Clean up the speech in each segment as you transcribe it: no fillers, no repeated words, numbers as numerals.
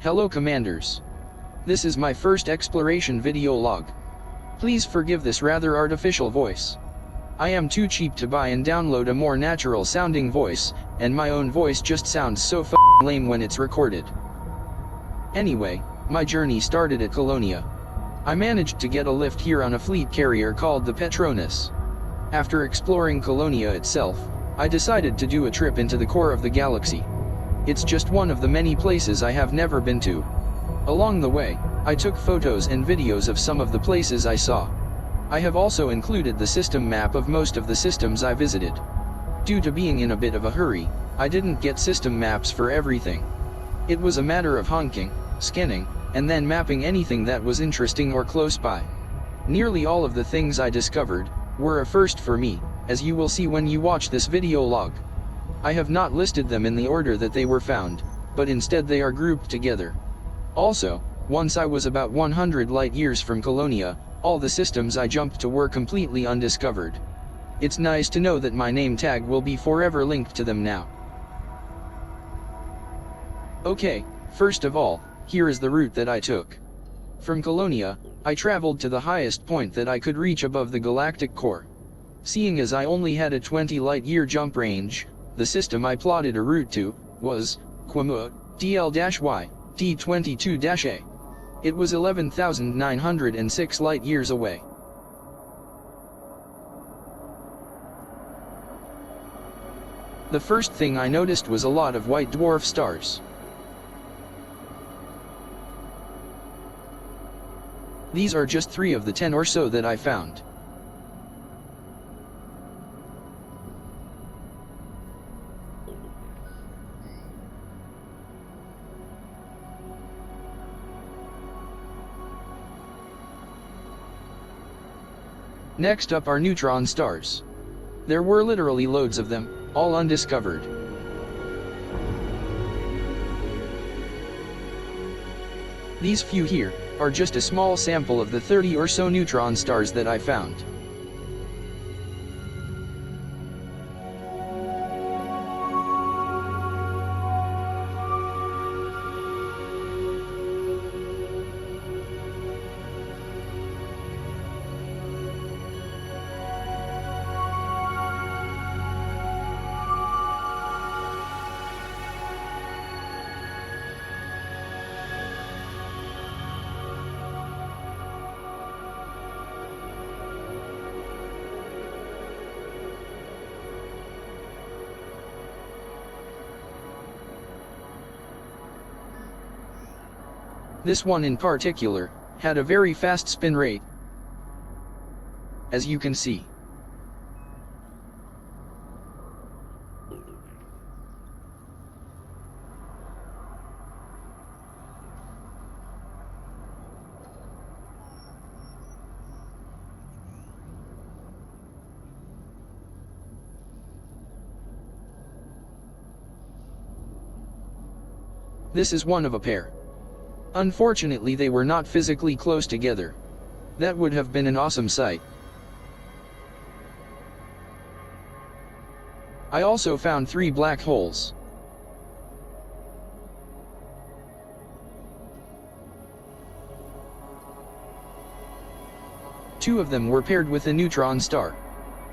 Hello Commanders. This is my first exploration video log. Please forgive this rather artificial voice. I am too cheap to buy and download a more natural sounding voice, and my own voice just sounds so f***ing lame when it's recorded. Anyway, my journey started at Colonia. I managed to get a lift here on a fleet carrier called the Petronas. After exploring Colonia itself, I decided to do a trip into the core of the galaxy. It's just one of the many places I have never been to. Along the way, I took photos and videos of some of the places I saw. I have also included the system map of most of the systems I visited. Due to being in a bit of a hurry, I didn't get system maps for everything. It was a matter of honking, scanning, and then mapping anything that was interesting or close by. Nearly all of the things I discovered were a first for me, as you will see when you watch this video log. I have not listed them in the order that they were found, but instead they are grouped together. Also, once I was about 100 light years from Colonia, all the systems I jumped to were completely undiscovered. It's nice to know that my name tag will be forever linked to them now. Okay, first of all, here is the route that I took. From Colonia, I traveled to the highest point that I could reach above the galactic core. Seeing as I only had a 20 light year jump range, the system I plotted a route to was Quamua DL-Y D22-A. It was 11,906 light years away. The first thing I noticed was a lot of white dwarf stars. These are just 3 of the 10 or so that I found. Next up are Neutron Stars. There were literally loads of them, all undiscovered. These few here are just a small sample of the 30 or so neutron stars that I found. This one in particular had a very fast spin rate, as you can see. This is one of a pair. Unfortunately, they were not physically close together. That would have been an awesome sight. I also found 3 black holes. Two of them were paired with a neutron star.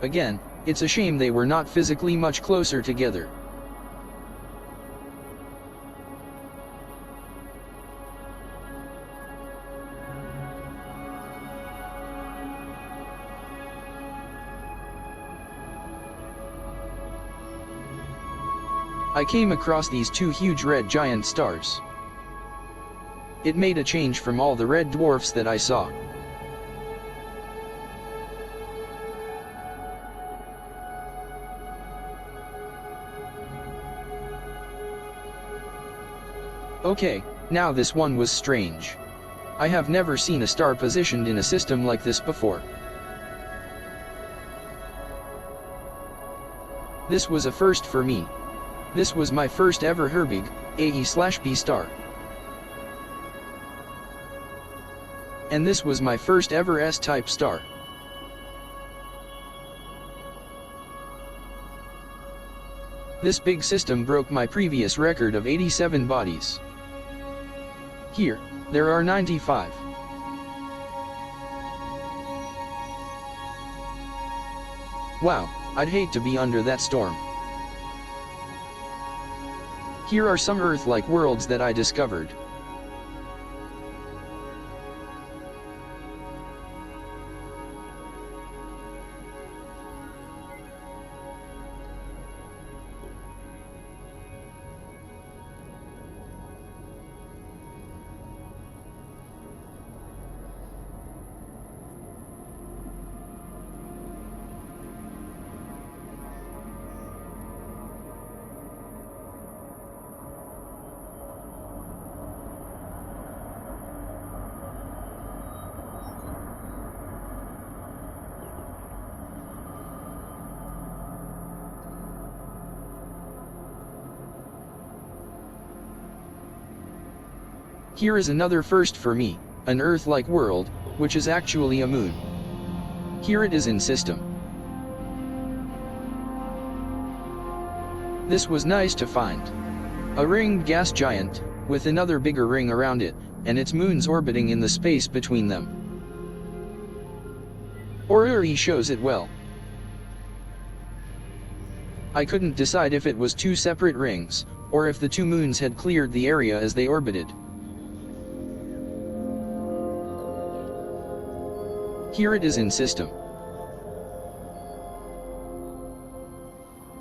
Again, it's a shame they were not physically much closer together. I came across these 2 huge red giant stars. It made a change from all the red dwarfs that I saw. Okay, now this one was strange. I have never seen a star positioned in a system like this before. This was a first for me. This was my first ever Herbig AE/B star. And this was my first ever S-type star. This big system broke my previous record of 87 bodies. Here, there are 95. Wow, I'd hate to be under that storm. Here are some Earth-like worlds that I discovered. Here is another first for me, an Earth-like world, which is actually a moon. Here it is in system. This was nice to find. A ringed gas giant, with another bigger ring around it, and its moons orbiting in the space between them. Orrery shows it well. I couldn't decide if it was two separate rings, or if the two moons had cleared the area as they orbited. Here it is in system.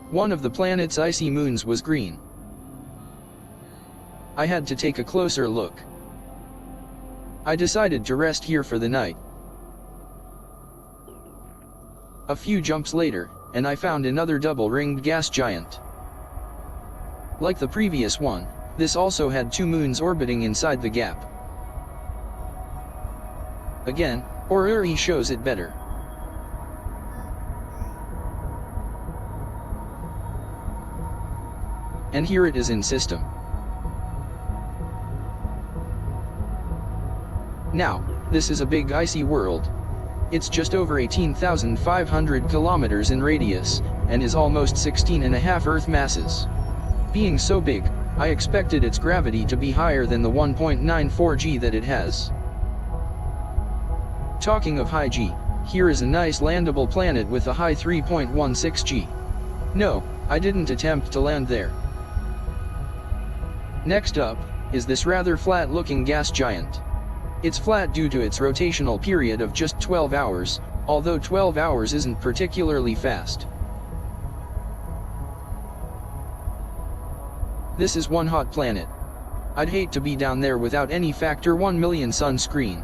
One of the planet's icy moons was green. I had to take a closer look. I decided to rest here for the night. A few jumps later, and I found another double-ringed gas giant. Like the previous one, this also had two moons orbiting inside the gap. Again, Orrery shows it better. And here it is in system. Now, this is a big icy world. It's just over 18,500 kilometers in radius, and is almost 16.5 Earth masses. Being so big, I expected its gravity to be higher than the 1.94 g that it has. Talking of high G, here is a nice landable planet with a high 3.16 G. No, I didn't attempt to land there. Next up, is this rather flat-looking gas giant. It's flat due to its rotational period of just 12 hours, although 12 hours isn't particularly fast. This is one hot planet. I'd hate to be down there without any factor 1 million sunscreen.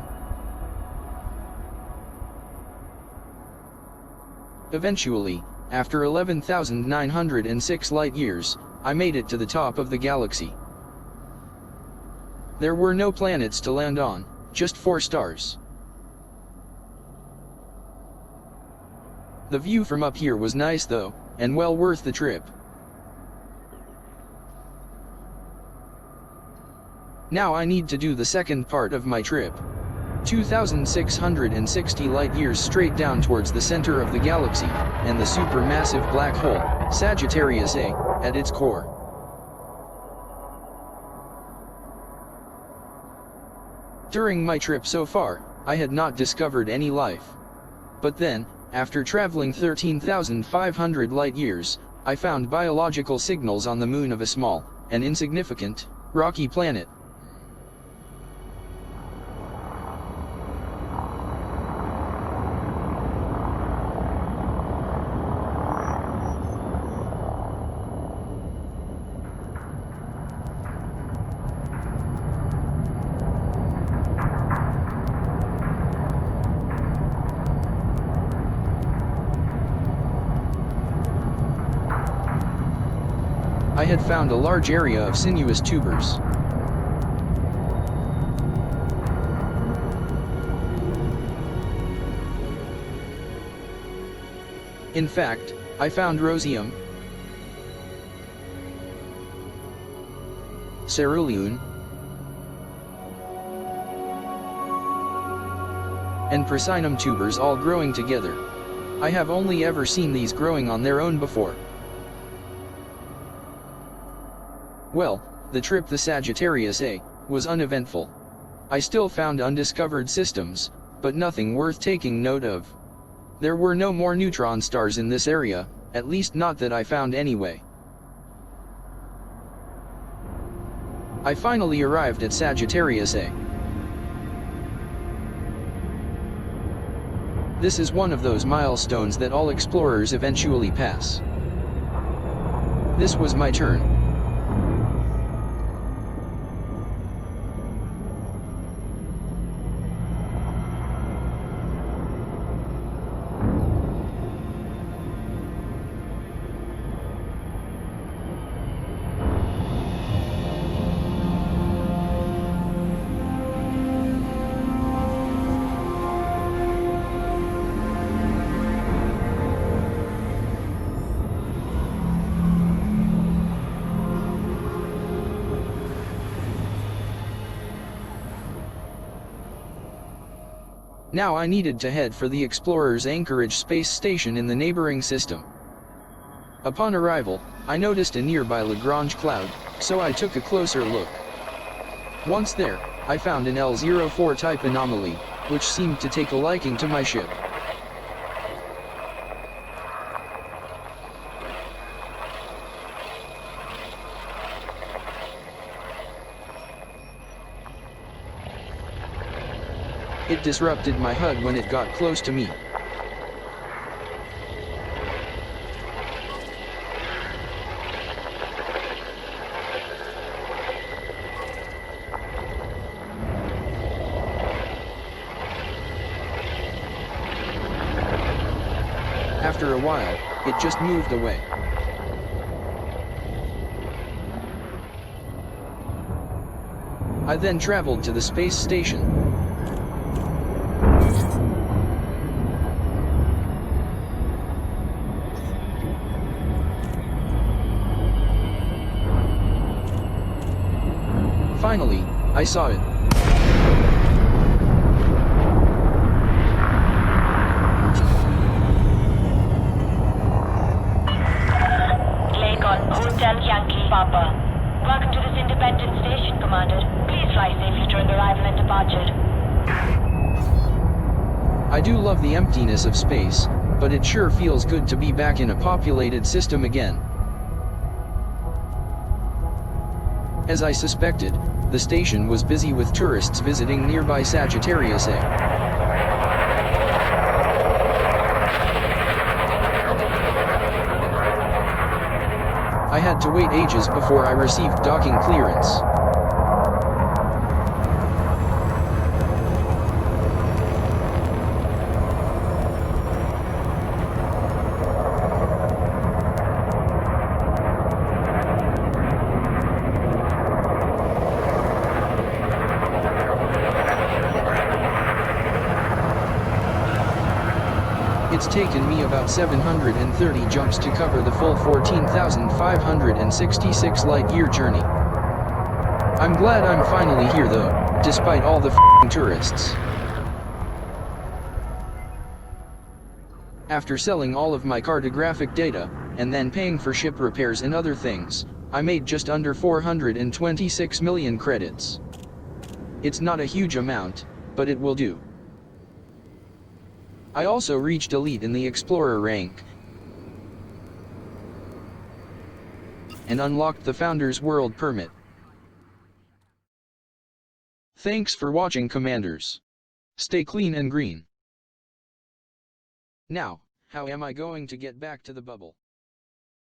Eventually, after 11,906 light-years, I made it to the top of the galaxy. There were no planets to land on, just 4 stars. The view from up here was nice though, and well worth the trip. Now I need to do the second part of my trip. 2,660 light-years straight down towards the center of the galaxy, and the supermassive black hole, Sagittarius A, at its core. During my trip so far, I had not discovered any life. But then, after traveling 13,500 light-years, I found biological signals on the moon of a small, and insignificant, rocky planet. I had found a large area of sinuous tubers. In fact, I found rhosium, cerulean, and prasinum tubers all growing together. I have only ever seen these growing on their own before. Well, the trip to Sagittarius A was uneventful. I still found undiscovered systems, but nothing worth taking note of. There were no more neutron stars in this area, at least not that I found anyway. I finally arrived at Sagittarius A. This is one of those milestones that all explorers eventually pass. This was my turn. Now I needed to head for the Explorer's Anchorage space station in the neighboring system. Upon arrival, I noticed a nearby Lagrange cloud, so I took a closer look. Once there, I found an L04 type anomaly, which seemed to take a liking to my ship. It disrupted my HUD when it got close to me. After a while, it just moved away. I then traveled to the space station. Finally, I saw it. Hotel Yankee Papa. Welcome to this independent station, Commander. Please fly safely during arrival and departure. I do love the emptiness of space, but it sure feels good to be back in a populated system again. As I suspected, the station was busy with tourists visiting nearby Sagittarius A. I had to wait ages before I received docking clearance. It's taken me about 730 jumps to cover the full 14,566 light-year journey. I'm glad I'm finally here though, despite all the f***ing tourists. After selling all of my cartographic data, and then paying for ship repairs and other things, I made just under 426 million credits. It's not a huge amount, but it will do. I also reached Elite in the Explorer rank, and unlocked the Founder's World Permit. Thanks for watching, Commanders. Stay clean and green. Now, how am I going to get back to the bubble?